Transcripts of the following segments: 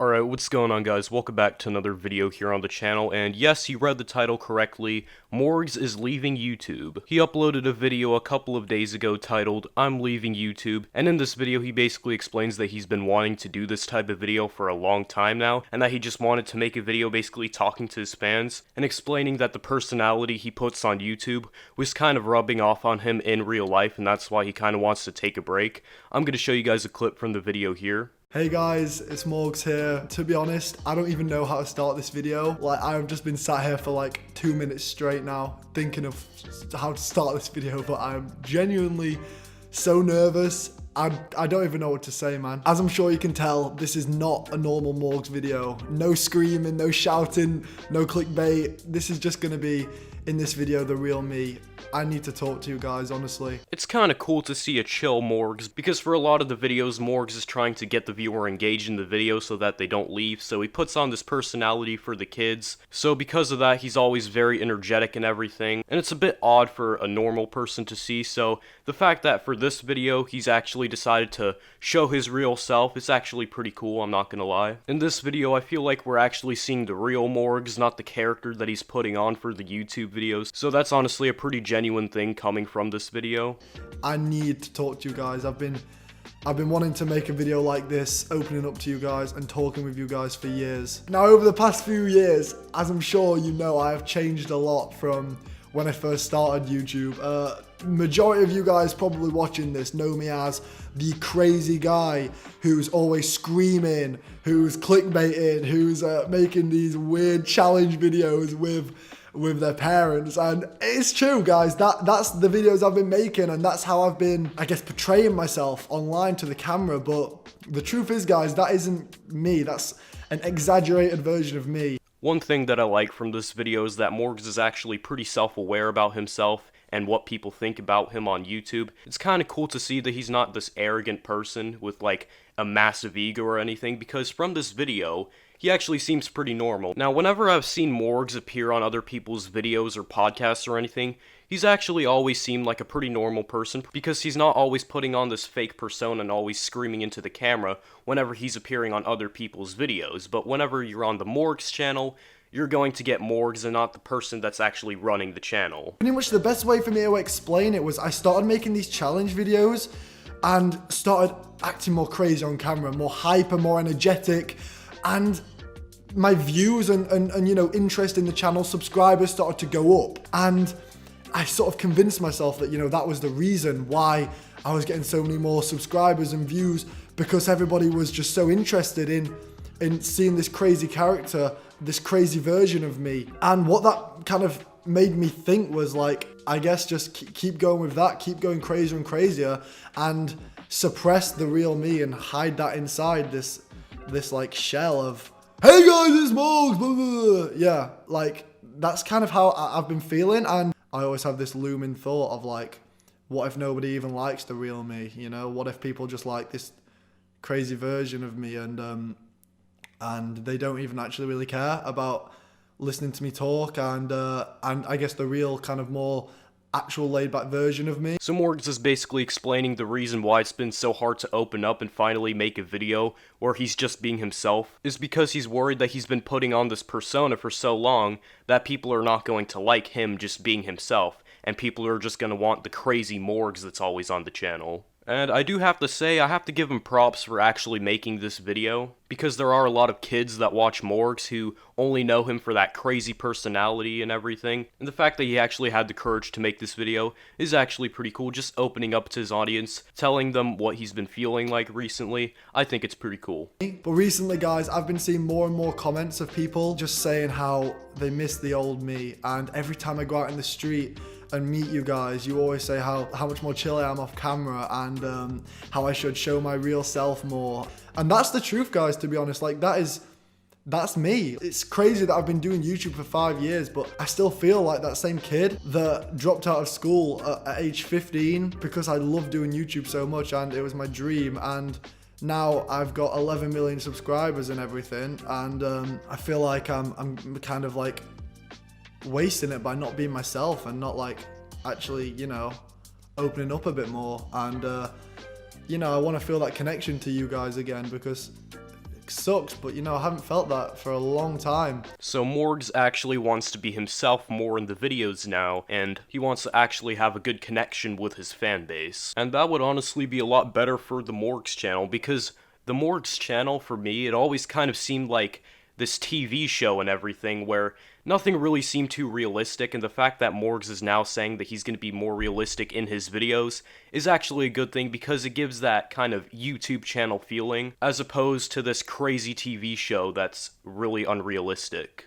Alright, what's going on, guys? Welcome back to another video here on the channel, and yes, you read the title correctly. Morgz is leaving YouTube. He uploaded a video a couple of days ago titled, "I'm leaving YouTube," and in this video he basically explains that he's been wanting to do this type of video for a long time now, and that he just wanted to make a video basically talking to his fans, and explaining that the personality he puts on YouTube was kind of rubbing off on him in real life, and that's why he kind of wants to take a break. I'm going to show you guys a clip from the video here. Hey guys, it's Morgz here. To be honest, I don't even know how to start this video. I've just been sat here for like 2 minutes straight now, thinking of how to start this video, but I'm genuinely so nervous. I don't even know what to say, man. As I'm sure you can tell, this is not a normal Morgz video. No screaming, no shouting, no clickbait. This is just gonna be, in this video, the real me. I need to talk to you guys, honestly. It's kind of cool to see a chill Morgz, because for a lot of the videos, Morgz is trying to get the viewer engaged in the video so that they don't leave, so he puts on this personality for the kids. So because of that, he's always very energetic and everything, and it's a bit odd for a normal person to see, so the fact that for this video, he's actually decided to show his real self is actually pretty cool, I'm not gonna lie. In this video, I feel like we're actually seeing the real Morgz, not the character that he's putting on for the YouTube videos, so that's honestly a pretty genuine thing coming from this video. I need to talk to you guys. I've been wanting to make a video like this, opening up to you guys and talking with you guys for years. Now, over the past few years, as I'm sure you know, I have changed a lot from when I first started YouTube. Majority of you guys probably watching this know me as the crazy guy who's always screaming, who's clickbaiting, who's making these weird challenge videos with their parents. And it's true, guys, that's the videos I've been making, and that's how I've been, I guess, portraying myself online to the camera. But the truth is, guys, that isn't me. That's an exaggerated version of me. One thing that I like from this video is that Morgz is actually pretty self-aware about himself and what people think about him on YouTube. It's kind of cool to see that he's not this arrogant person with like a massive ego or anything, because from this video, he actually seems pretty normal. Now, whenever I've seen Morgz appear on other people's videos or podcasts or anything, he's actually always seemed like a pretty normal person, because he's not always putting on this fake persona and always screaming into the camera whenever he's appearing on other people's videos. But whenever you're on the Morgz channel, you're going to get Morgz and not the person that's actually running the channel. Pretty much the best way for me to explain it was I started making these challenge videos and started acting more crazy on camera, more hyper, more energetic, and my views and you know, interest in the channel, subscribers started to go up. And I sort of convinced myself that, you know, that was the reason why I was getting so many more subscribers and views, because everybody was just so interested in seeing this crazy character, this crazy version of me. And what that kind of made me think was like, I guess just keep going with that, keep going crazier and crazier, and suppress the real me and hide that inside this like shell of, hey guys, it's Morgz, blah, blah, blah. Yeah, like that's kind of how I've been feeling. And I always have this looming thought of like, what if nobody even likes the real me? You know, what if people just like this crazy version of me, and they don't even actually really care about listening to me talk, and I guess the real kind of more actual laid-back version of me. So Morgz is basically explaining the reason why it's been so hard to open up and finally make a video where he's just being himself is because he's worried that he's been putting on this persona for so long that people are not going to like him just being himself, and people are just going to want the crazy Morgz that's always on the channel. And I do have to say, I have to give him props for actually making this video, because there are a lot of kids that watch Morgz who only know him for that crazy personality and everything, and the fact that he actually had the courage to make this video is actually pretty cool, just opening up to his audience, telling them what he's been feeling like recently. I think it's pretty cool. But recently, guys, I've been seeing more and more comments of people just saying how they miss the old me, and every time I go out in the street and meet you guys, you always say how much more chill I am off camera, and how I should show my real self more. And that's the truth, guys, to be honest. Like, that's me. It's crazy that I've been doing YouTube for 5 years, but I still feel like that same kid that dropped out of school at age 15 because I love doing YouTube so much and it was my dream. And now I've got 11 million subscribers and everything, and I feel like I'm kind of like wasting it by not being myself and not like actually, you know, opening up a bit more. And you know, I want to feel that connection to you guys again, because sucks, but you know, I haven't felt that for a long time. So Morgz actually wants to be himself more in the videos now, and he wants to actually have a good connection with his fan base. And that would honestly be a lot better for the Morgz channel, because the Morgz channel, for me, it always kind of seemed like this TV show and everything, where nothing really seemed too realistic, and the fact that Morgz is now saying that he's going to be more realistic in his videos is actually a good thing, because it gives that kind of YouTube channel feeling, as opposed to this crazy TV show that's really unrealistic.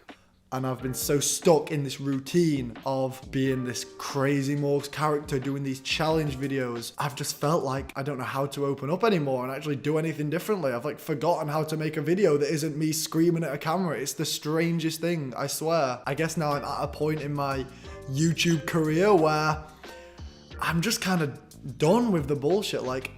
And I've been so stuck in this routine of being this crazy Morgz character doing these challenge videos. I've just felt like I don't know how to open up anymore and actually do anything differently. I've like forgotten how to make a video that isn't me screaming at a camera. It's the strangest thing, I swear. I guess now I'm at a point in my YouTube career where I'm just kind of done with the bullshit. Like,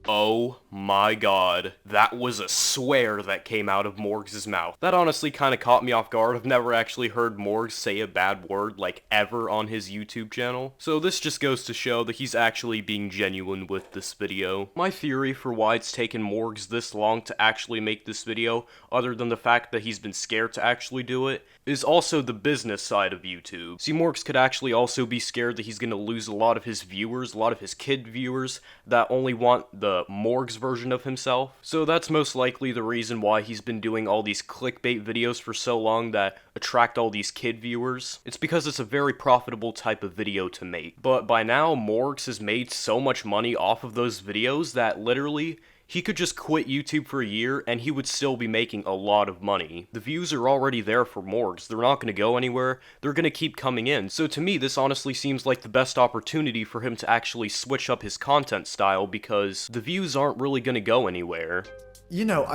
oh my god, that was a swear that came out of Morgz' mouth. That honestly kind of caught me off guard. I've never actually heard Morgz say a bad word, like, ever on his YouTube channel. So this just goes to show that he's actually being genuine with this video. My theory for why it's taken Morgz this long to actually make this video, other than the fact that he's been scared to actually do it, is also the business side of YouTube. See, Morgz could actually also be scared that he's gonna lose a lot of his viewers, a lot of his kid viewers, that only want the Morgz version of himself. So that's most likely the reason why he's been doing all these clickbait videos for so long that attract all these kid viewers. It's because it's a very profitable type of video to make. But by now, Morgz has made so much money off of those videos that literally, he could just quit YouTube for a year and he would still be making a lot of money. The views are already there for Morgz. They're not going to go anywhere. They're going to keep coming in. So to me, this honestly seems like the best opportunity for him to actually switch up his content style, because the views aren't really going to go anywhere. you know,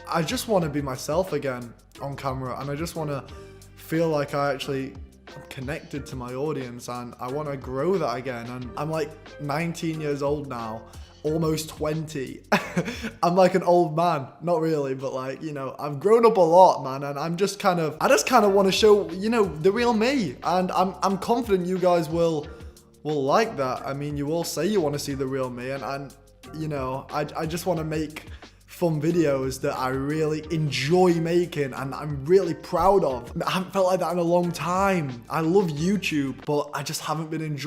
I just want to be myself again on camera, and I just want to feel like I actually am connected to my audience, and I want to grow that again. And I'm like 19 years old now, almost 20. I'm like an old man, not really, but like, you know, I've grown up a lot, man, and I just kind of want to show, you know, the real me, and I'm confident you guys will like that. I mean, you all say you want to see the real me, and you know, I just want to make fun videos that I really enjoy making and I'm really proud of. I haven't felt like that in a long time. I love YouTube, but I just haven't been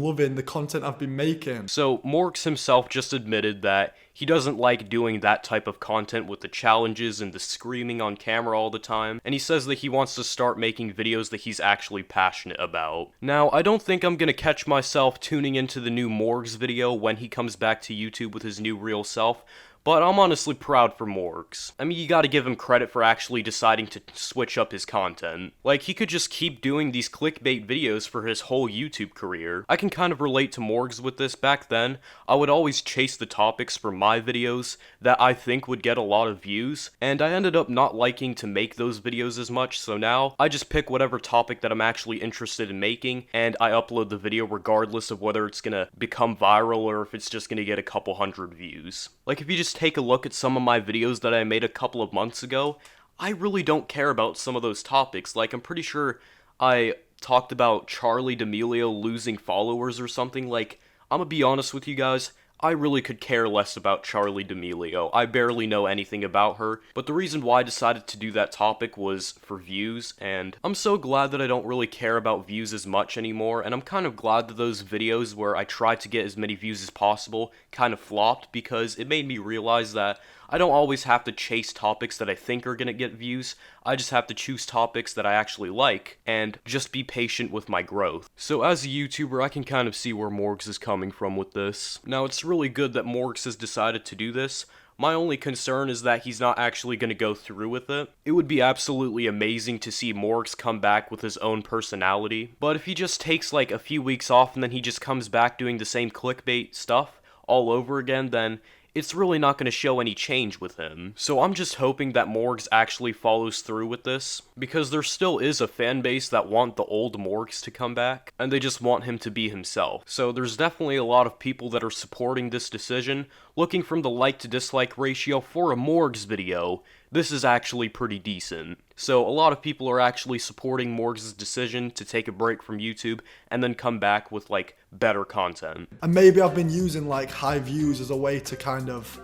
loving the content I've been making. So, Morgz himself just admitted that he doesn't like doing that type of content with the challenges and the screaming on camera all the time, and he says that he wants to start making videos that he's actually passionate about. Now, I don't think I'm gonna catch myself tuning into the new Morgz video when he comes back to YouTube with his new real self, but I'm honestly proud for Morgz. I mean, you gotta give him credit for actually deciding to switch up his content. Like, he could just keep doing these clickbait videos for his whole YouTube career. I can kind of relate to Morgz with this. Back then, I would always chase the topics for my videos that I think would get a lot of views, and I ended up not liking to make those videos as much, so now I just pick whatever topic that I'm actually interested in making, and I upload the video regardless of whether it's gonna become viral or if it's just gonna get a couple hundred views. Like, if you just take a look at some of my videos that I made a couple of months ago, I really don't care about some of those topics. Like, I'm pretty sure I talked about Charli D'Amelio losing followers or something. Like, I'm gonna be honest with you guys, I really could care less about Charli D'Amelio. I barely know anything about her, but the reason why I decided to do that topic was for views, and I'm so glad that I don't really care about views as much anymore, and I'm kind of glad that those videos where I tried to get as many views as possible kind of flopped, because it made me realize that I don't always have to chase topics that I think are gonna get views. I just have to choose topics that I actually like, and just be patient with my growth. So as a YouTuber, I can kind of see where Morgz is coming from with this. Now, it's really good that Morgz has decided to do this. My only concern is that he's not actually going to go through with it. It would be absolutely amazing to see Morgz come back with his own personality, but if he just takes like a few weeks off and then he just comes back doing the same clickbait stuff all over again, then it's really not going to show any change with him. So I'm just hoping that Morgz actually follows through with this, because there still is a fan base that want the old Morgz to come back, and they just want him to be himself. So there's definitely a lot of people that are supporting this decision, looking from the like to dislike ratio for a Morgz video. This is actually pretty decent. So a lot of people are actually supporting Morgz' decision to take a break from YouTube and then come back with like better content. And maybe I've been using like high views as a way to kind of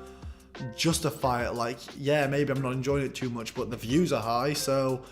justify it. Like, yeah, maybe I'm not enjoying it too much, but the views are high, so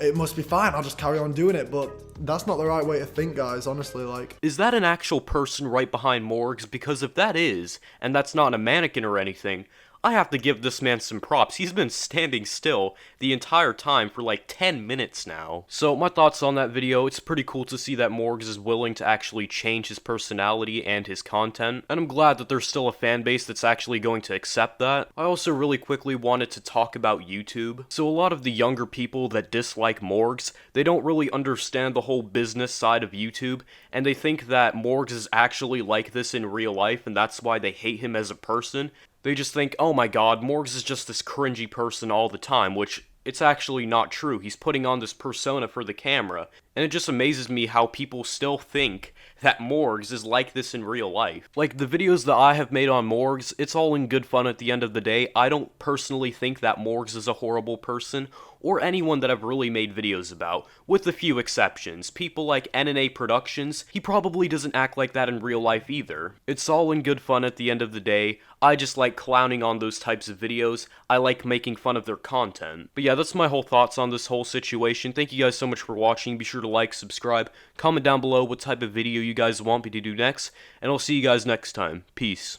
it must be fine. I'll just carry on doing it. But that's not the right way to think, guys, honestly. Like, Is that an actual person right behind Morgz? Because if that is, and that's not a mannequin or anything, I have to give this man some props. He's been standing still the entire time for like 10 minutes now. So my thoughts on that video, it's pretty cool to see that Morgz is willing to actually change his personality and his content, and I'm glad that there's still a fan base that's actually going to accept that. I also really quickly wanted to talk about YouTube. So a lot of the younger people that dislike Morgz, they don't really understand the whole business side of YouTube, and they think that Morgz is actually like this in real life, and that's why they hate him as a person. They just think, oh my god, Morgz is just this cringy person all the time, which it's actually not true. He's putting on this persona for the camera, and it just amazes me how people still think that Morgz is like this in real life. Like, the videos that I have made on Morgz, it's all in good fun at the end of the day. I don't personally think that Morgz is a horrible person, or anyone that I've really made videos about, with a few exceptions. People like NNA Productions, he probably doesn't act like that in real life either. It's all in good fun at the end of the day. I just like clowning on those types of videos. I like making fun of their content. But yeah, that's my whole thoughts on this whole situation. Thank you guys so much for watching. Be sure to like, subscribe, comment down below what type of video you guys want me to do next, and I'll see you guys next time. Peace.